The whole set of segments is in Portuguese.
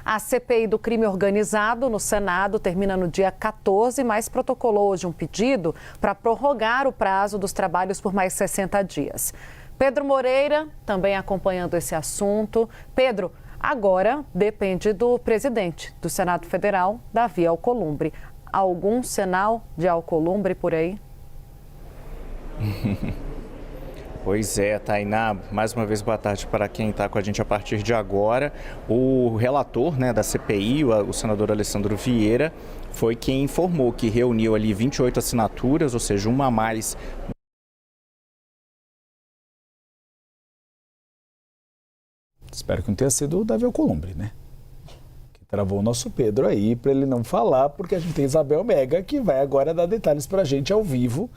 A CPI do crime organizado no Senado termina no dia 14, mas protocolou hoje um pedido para prorrogar o prazo dos trabalhos por mais 60 dias. Pedro Moreira também acompanhando esse assunto. Pedro, agora depende do presidente do Senado Federal, Davi Alcolumbre. Algum sinal de Alcolumbre por aí? Pois é, Tainá, mais uma vez boa tarde para quem está com a gente a partir de agora. O relator da CPI, o senador Alessandro Vieira, foi quem informou que reuniu ali 28 assinaturas, ou seja, uma a mais. Espero que não tenha sido o Davi Alcolumbre, né? Que travou o nosso Pedro aí para ele não falar, porque a gente tem Isabel Mega que vai agora dar detalhes para a gente ao vivo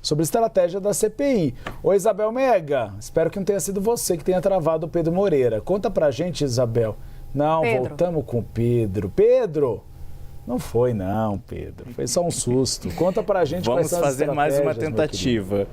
sobre a estratégia da CPI. Oi, Isabel Mega, espero que não tenha sido você que tenha travado o Pedro Moreira. Conta pra gente, Isabel. Não, Pedro. Voltamos com o Pedro. Pedro! Não foi não, Pedro. Foi só um susto. Conta pra gente quais são as estratégias. Vamos fazer mais uma tentativa.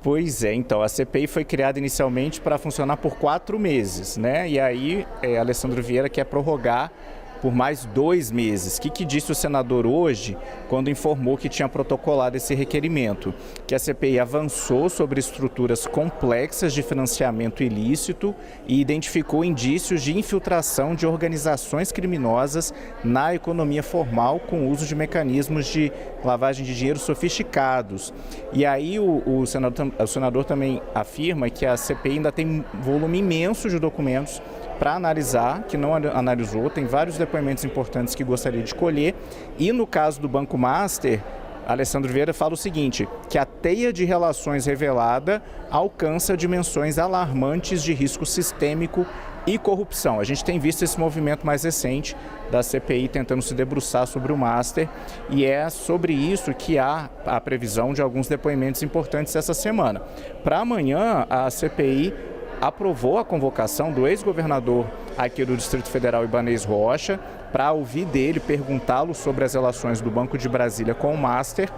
Pois é, então, a CPI foi criada inicialmente para funcionar por 4 meses, né? E aí, Alessandro Vieira quer prorrogar por mais 2 meses. O que disse o senador hoje, quando informou que tinha protocolado esse requerimento? Que a CPI avançou sobre estruturas complexas de financiamento ilícito e identificou indícios de infiltração de organizações criminosas na economia formal com uso de mecanismos de lavagem de dinheiro sofisticados. E aí o senador também afirma que a CPI ainda tem um volume imenso de documentos para analisar, que não analisou, tem vários depoimentos importantes que gostaria de colher. E no caso do Banco Master, Alessandro Vieira fala o seguinte, que a teia de relações revelada alcança dimensões alarmantes de risco sistêmico e corrupção. A gente tem visto esse movimento mais recente da CPI tentando se debruçar sobre o Master, e é sobre isso que há a previsão de alguns depoimentos importantes essa semana. Para amanhã, a CPI aprovou a convocação do ex-governador aqui do Distrito Federal, Ibanez Rocha, para ouvir dele, perguntá-lo sobre as relações do Banco de Brasília com o Master,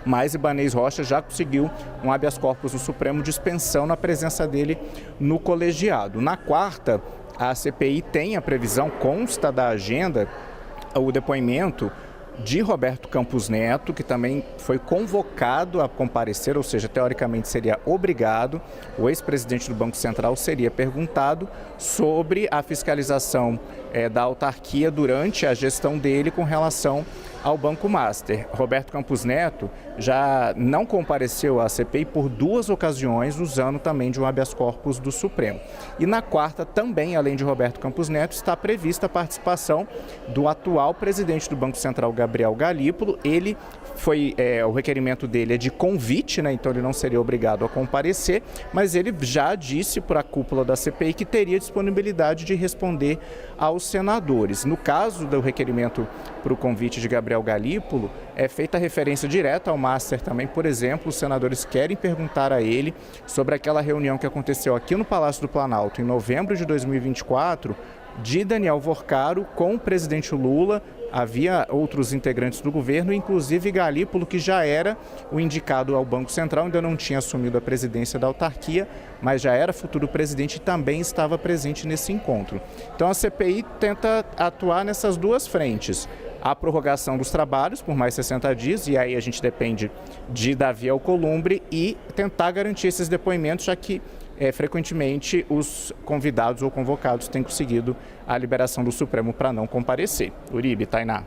mas Ibanez Rocha já conseguiu um habeas corpus no Supremo de suspensão na presença dele no colegiado. Na quarta, a CPI tem a previsão, consta da agenda, o depoimento de Roberto Campos Neto, que também foi convocado a comparecer, ou seja, teoricamente seria obrigado. O ex-presidente do Banco Central seria perguntado sobre a fiscalização da autarquia durante a gestão dele com relação ao Banco Master. Roberto Campos Neto já não compareceu à CPI por 2 ocasiões, usando também de um habeas corpus do Supremo. E na quarta, também, além de Roberto Campos Neto, está prevista a participação do atual presidente do Banco Central, Gabriel Galípolo. Ele o requerimento dele é de convite, né? Então ele não seria obrigado a comparecer, mas ele já disse para a cúpula da CPI que teria disponibilidade de responder aos senadores. No caso do requerimento para o convite de Gabriel Galípolo, é feita referência direta ao Master também. Por exemplo, os senadores querem perguntar a ele sobre aquela reunião que aconteceu aqui no Palácio do Planalto em novembro de 2024, de Daniel Vorcaro com o presidente Lula. Havia outros integrantes do governo, inclusive Galípolo, que já era o indicado ao Banco Central, ainda não tinha assumido a presidência da autarquia, mas já era futuro presidente e também estava presente nesse encontro. Então a CPI tenta atuar nessas 2 frentes. A prorrogação dos trabalhos por mais 60 dias, e aí a gente depende de Davi Alcolumbre, e tentar garantir esses depoimentos, já que frequentemente os convidados ou convocados têm conseguido a liberação do Supremo para não comparecer. Uribe, Tainá.